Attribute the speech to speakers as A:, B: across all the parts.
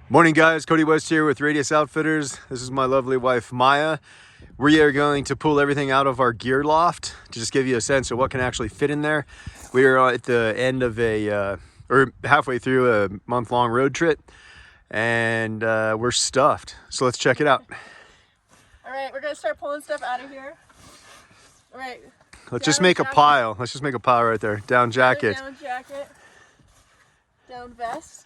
A: Morning guys, Cody West here with Radius Outfitters. This is my lovely wife Maya. We are going to pull everything out of our gear loft to just give you a sense of what can actually fit in there. We are at the end of or halfway through a month-long road trip, and we're stuffed. So let's check it out.
B: All right, we're gonna start pulling stuff out of here. All right.
A: Let's just make a pile. Let's just make a pile right there. Down jacket.
B: Down jacket. Down vest.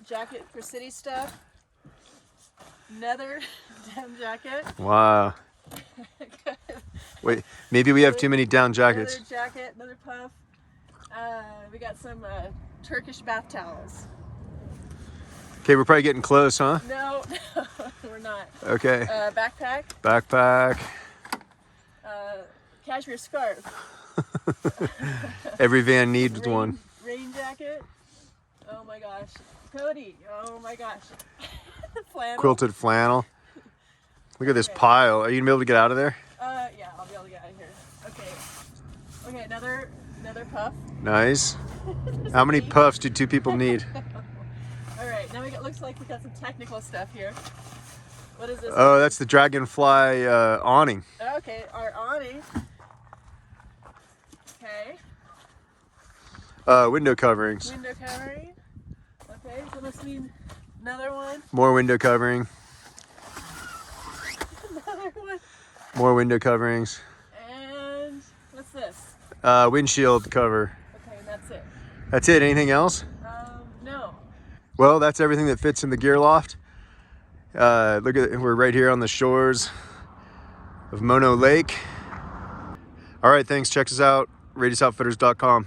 B: Jacket for city stuff. Another down jacket.
A: Wow. Wait, maybe we have too many down jackets.
B: Another jacket, another puff. We got some Turkish bath towels.
A: Okay, we're probably getting close, huh?
B: No, we're not.
A: Okay.
B: Backpack.
A: Backpack.
B: Cashmere scarf.
A: Every van needs one.
B: Rain jacket. Oh my gosh. Cody. Oh my gosh. Flannel.
A: Quilted flannel. Look at this pile. Are you gonna be able to get out of there?
B: Yeah, I'll be able to get out of here. Okay, another puff.
A: Nice. How many puffs do two people need?
B: All right, now looks like we got some technical stuff here. What is this?
A: Oh, that's the Dragonfly awning.
B: Okay, our awning. Okay.
A: Window coverings.
B: Window covering. Okay, so must mean another one.
A: More window covering.
B: Another one.
A: More window coverings.
B: And what's this?
A: Windshield cover.
B: Okay, and that's it.
A: That's it. Anything else?
B: No.
A: Well, that's everything that fits in the gear loft. Look at it. We're right here on the shores of Mono Lake. All right, thanks. Check us out. RadiusOutfitters.com.